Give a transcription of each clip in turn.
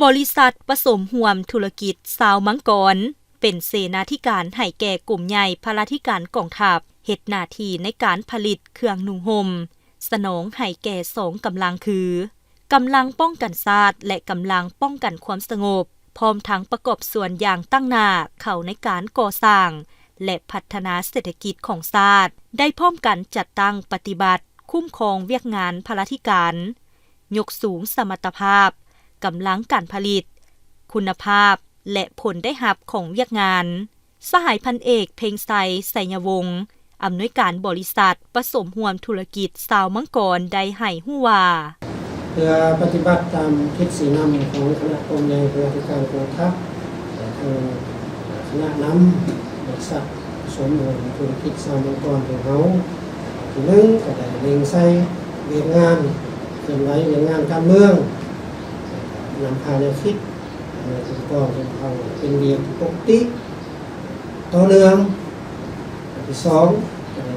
บริษัทผสมห่วมธุรกิจสาวมังกรเป็นเสนาธิการให้แก่กลุ่มใหญ่พลาธิการกองทัพเฮ็ดหน้าที่ในการผลิตเครื่องนุ่งห่มสนองให้แก่2กำลังคือกำลังป้องกันชาติและกำลังป้องกันความสงบพร้อมทั้งประกอบส่วนอย่างตั้งหน้าเข้าในการก่อสร้างและพัฒนาเศรษฐกิจของชาติได้พร้อมกันจัดตั้งปฏิบัติคุ้มครองเวียกงานพลาธิการยกสูงสมรรถภาพกำลังการผลิตคุณภาพและผลได้รับของเวียกงานสหายพันเอกเพ็งไซไสยวงศ์อำนวยการบริษัทผสมห่วมธุรกิจสาวมังกรได้ให้ฮู้ว่าเพื่อปฏิบัติตามทิศสีนำของคณะกรมใหญ่พลาธิการกองทัพและทางคณะนำบริษัทผสมห่วมธุรกิจสาวมังกรของเขาที่หนึ่งก็ได้เล็งใส่เวียกงานเคลื่อนไหวเวียกงานการเมืองนำพาแนวคิดในองค์กรของเขาเป็นเรียกปกติต่อเนื่องที่สอง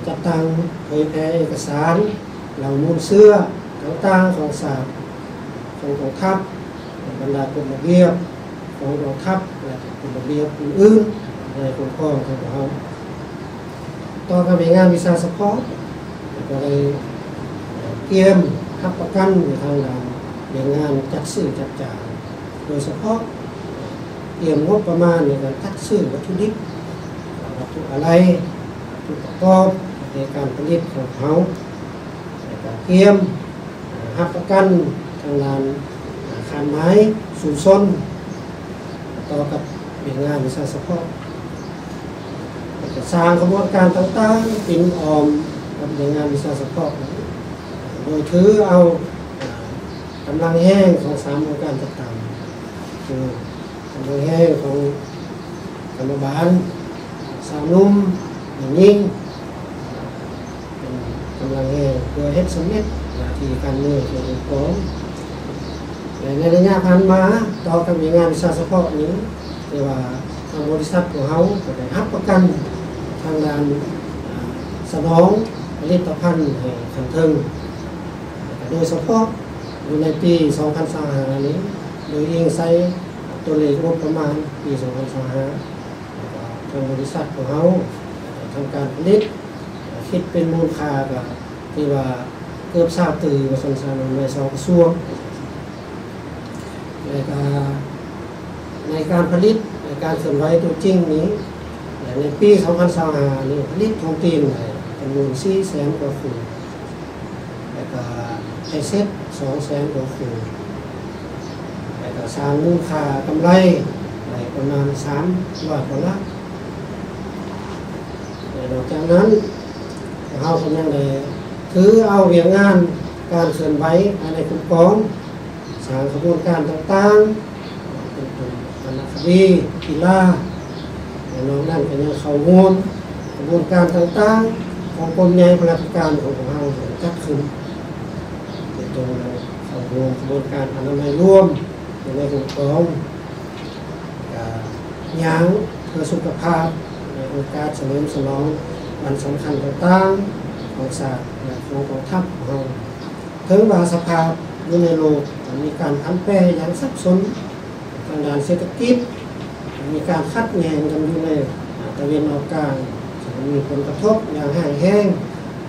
จัดตั้งเผยแพร่เอกสารเหล่ามูลเสื้อต่างๆของศาสตร์ของกองทัพบรรดากฎระเบียบของกองทัพและกฎระเบียบอื่นๆในองค์กรของเราต่อการเป็นงานวิชาเฉพาะก็เลยเตรียมทับประกันในทางด้านเรื่องงานจัดซื้อจัดจ่ายโดยเฉพาะเตรียมงบประมาณในการจัดซื้อวัตถุดิบวัตถุอะไรวัตถุประกอบในการผลิตของเขาเตรียมรับประกันทางด้านอาคารไม้สูงส้นต่อกับเรื่องงานวิชาเฉพาะสร้างกระบวนการต่างๆเป็นออมกับเรื่องงานวิชาเฉพาะโดยถือเอากำลังแห้งของ3องค์การต่างๆคือกำลังแห้งของกรรมบาลสาวนุ่มอย่างยิ่งกำลังแห้งเพื่อเฮ็ดสำเร็จหน้าที่การเมืองขององค์กรและในระยะผ่านมาต่อกับงานวิชาเฉพาะนี้เรียกว่าทางบริษัทของเขาก็ได้รับประกันทางด้านสนองผลิตภัณฑ์ให้ทันเทิงโดยเฉพาะอยู่ในปี 2025 นี้โดยอิงใส่ตัวเลขงบประมาณปี 2025 ทางบริษัทของเขาทำการผลิตคิดเป็นมูลค่าก็ที่ว่าเกือบ20ตื่นสันสานใน2กระทรวงในการผลิตในการเคลื่อนไหวตัวจริงนี้ในปี 2025 นี้ผลิตทองตีนจำนวน 400,000 กว่าขุนแล้วก็ไอเซ็ต 200,000 กว่าขุนแล้วก็สร้างมูลค่ากำไรประมาณ300 กว่าล้านนอกจากนั้นเราก็ยังได้ถือเอาเวียงงานการเคลื่อนไหวภายในกลุ่มกองสร้างกระบวนการต่างๆเป็นวรรณคดีกีฬาและนอกนั้นก็ยังเข้าร่วมกระบวนการต่างๆของกรมใหญ่พลาธิการของเราจัดขึ้นเป็นตัวเข้าร่วมกระบวนการอนามัยร่วมในกลุ่มกองยังเพื่อสุขภาพในโอกาสเฉลิมฉลองวันสำคัญต่างๆของศาสตร์และของกองทัพของเราถึงว่าสภาพอยู่ในโลกมีการผันแปรอย่างซับซ้อนทางด้านเศรษฐกิจมีการคัดแย้งกันอยู่ในตะวันออกกลางมีผลกระทบอย่างห่างแห้ง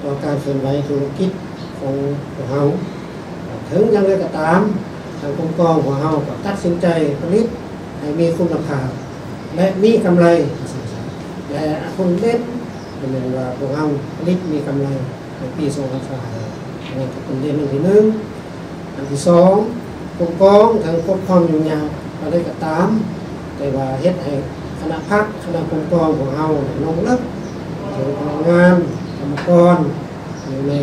ต่อการเคลื่อนไหวธุรกิจของเราถึงอย่างไรก็ตามทางกรมกองของเราก็ตัดสินใจผลิตให้มีคุณภาพและมีกำไรและคนเล่นเป็นว่าพวกเราผลิตมีกำไรในปี 2025นี่เป็นเดือนที่1อันที่2กรมกองทางปกครองอยู่ยาวก็ได้ก็ตามแต่ว่าเฮ็ดให้คณะพักคณะกรมกองของเราลงลึกถึงพนักงานกรรมกรอยู่ใน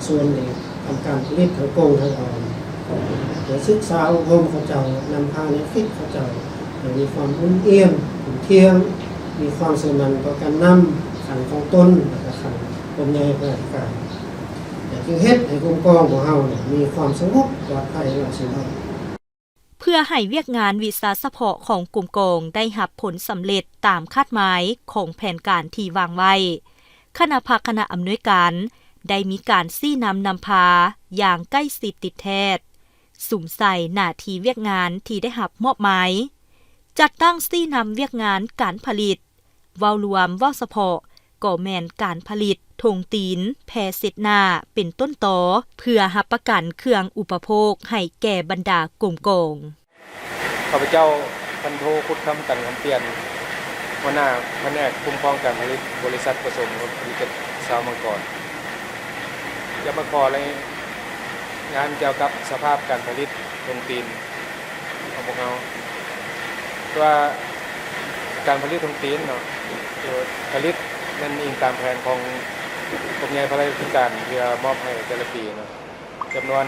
ส่วนที่ทำการผลิตทางกองทางออนเพื่อศึกษาอบรมเขาเจ้านำพาแนวคิดเขาเจ้ามีความอุ่นเอี่ยมอุ่นเที่ยงมีความสมันต่อการนำขันของต้นและขันกรมใหญ่พลาธิการจึงเฮ็ดให้กรมกองของเรามีความสงบปลอดภัยและสงบเพื่อให้เวียกงานวิสาสะเพาะของกลุ่มกองได้รับผลสำเร็จตามคาดหมายของแผนการที่วางไว้คณะภาคณะอำนวยการได้มีการซี้นำพาอย่างใกล้ชิดติดแท้ สุ่มใส่หน้าที่เวียกงานที่ได้รับมอบหมายจัดตั้งซี่นำเวียกงานการผลิตเว้ารวมเว้าเฉพาะก็แม่นการผลิตธงตีนแพรเสร็จหน้าเป็นต้นตอเพื่อรับประกันเครื่องอุปโภคให้แก่บรรดากลุ่มโกงข้าพเจ้าพันโทคุดคำกันคำเปลี่ยนหัวหน้าแผนกคุ้มครองการผลิตบริษัทผสมผลิตชาวมังกรจะมาขออะไรงานเกี่ยวกับสภาพการผลิตธงตีนของพวกเราว่าการผลิตธงตีนเนาะผลิตนั้นอิงตามแผนของกรมใหญ่พระราชการเพื่อมอบให้แต่ละปีเนาะจำนวน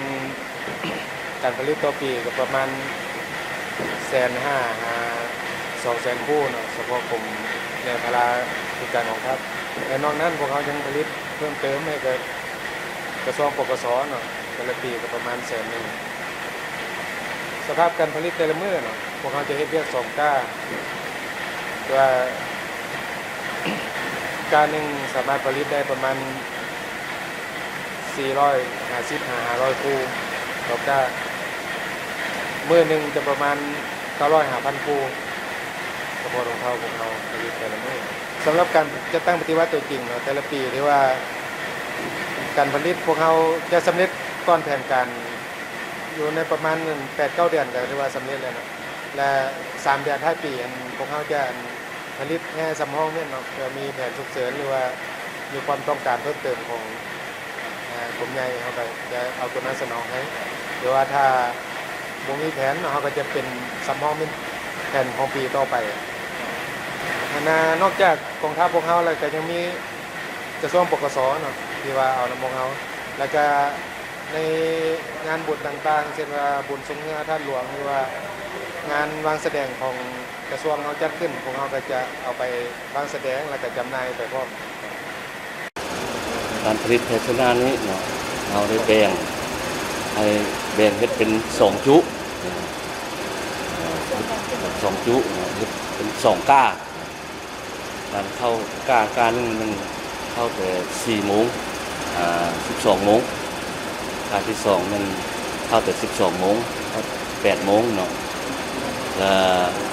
การผลิตต่อปีก็ประมาณ150,000-200,000 คู่เนาะเฉพาะกรมใหญ่พระราชการของทัพแต่นอกนั้นพวกเขายังผลิตเพิ่มเติมให้กับกระทรวงปกสเนาะแต่ละปีก็ประมาณ100,000สภาพการผลิตแต่ละมื้อเนาะพวกเขาจะเฮ็ดเวียก2ก้าว่าการหนึ่งสามารถผลิตได้ประมาณ450-500 คู่ต่อก้ามื้อหนึ่งจะประมาณ900-5,000 คู่เฉพาะรองเท้าของเราผลิตแต่ละมื้อสำหรับการจะตั้งปฏิวัติตัวจริงเนาะแต่ละปีที่ว่าการผลิตพวกเขาจะสำเร็จก่อนแผนการอยู่ในประมาณ 8-9 เดือนก็ถือว่าสำเร็จแล้วเนาะและ3 เดือนท้ายปีพวกเขาจะผลิตแค่สำรองเนี่ยเนาะเพื่อมีแผนฉุกเฉินหรือว่ามีความต้องการเพิ่มเติมของกลุ่มใหญ่เขาก็จะเอาตัวนั้นสนองให้หรือว่าถ้าบ่มีแผนเขาก็จะเป็นสำรองเป็นแผนของปีต่อไปนอกจากกองทัพพวกเขาแล้วก็ยังมีกระทรวงปกสเนาะที่ว่าเอานำพวกเขาแล้วก็ในงานบุญต่างๆเช่นว่าบุญทรงเงือท่านหลวงหรือว่างานวางแสดงของกระทรวงเขาจัดขึ้นพวกเขาก็จะเอาไปวางแสดงแล้วก็จำหน่ายไปพร้อมการผลิตแพชนานี้เนาะเราได้แบ่งให้แบ่งเฮ็ดเป็น2จุ2จุเนาะเป็น2ก้าการเข้ากานึงมันเข้าแต่4 โมง12 โมงกาที่2มันเข้าแต่12 โมง8 โมงเนาะ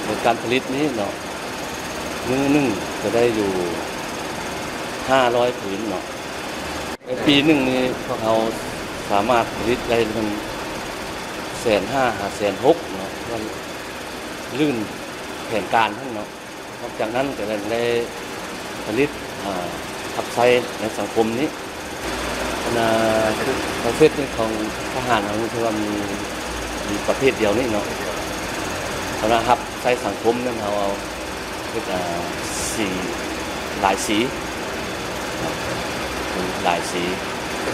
ในการผลิตนี้เนาะมื้อนึงจะได้อยู่500 ผืนเนาะปีนึงนี่พวกเราสามารถผลิตได้มัน150,000-160,000เนาะมันลื่นแผนการทั้งเนาะจากนั้นก็ได้ผลิตขับใช้ในสังคมนี้ประเภทนี้ของทหารเราคือว่ามีประเภทเดียวนี่เนาะสำหรับครับใช้สังคมนั้นเราเอาสีหลายสีหลายสีเป็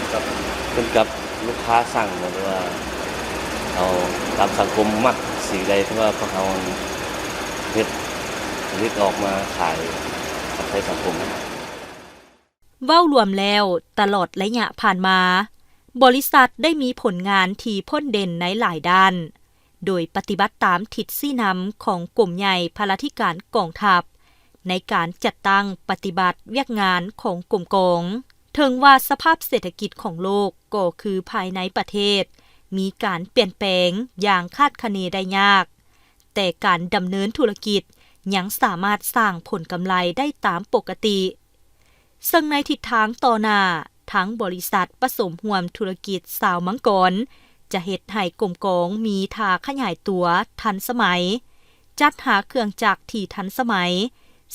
นกับลูกค้าสั่งหรือว่าเอาตามสังคมมักสีใดที่ว่าพวกเขาเฮ็ดผลิตออกมาขายกับใช้สังคมเว้ารวมแล้วตลอดระยะผ่านมาบริษัทได้มีผลงานที่พ้นเด่นในหลายด้านโดยปฏิบัติตามทิศซี่นำของกลุ่มใหญ่พลาธิการกองทัพในการจัดตั้งปฏิบัติเวียกงานของกลุ่มกองถึงว่าสภาพเศรษฐกิจของโลกก็คือภายในประเทศมีการเปลี่ยนแปลงอย่างคาดคะเนได้ยากแต่การดำเนินธุรกิจยังสามารถสร้างผลกำไรได้ตามปกติซึ่งในทิศทางต่อหน้าทั้งบริษัทผสมร่วมธุรกิจสาวมังกรจะเฮ็ดให้กลุ่มกองมีท่าขยายตัวทันสมัยจัดหาเครื่องจักรที่ทันสมัย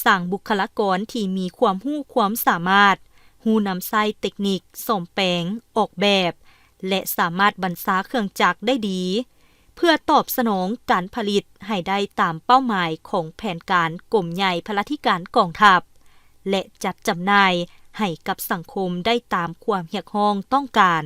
สร้างบุคลากรที่มีความรู้ความสามารถฮู้นำไส้เทคนิคซ่อมแปลงออกแบบและสามารถบรรษาเครื่องจักรได้ดีเพื่อตอบสนองการผลิตให้ได้ตามเป้าหมายของแผนการกรมใหญ่พลาธิการกองทัพและจัดจำหน่ายให้กับสังคมได้ตามความเรียกร้องต้องการ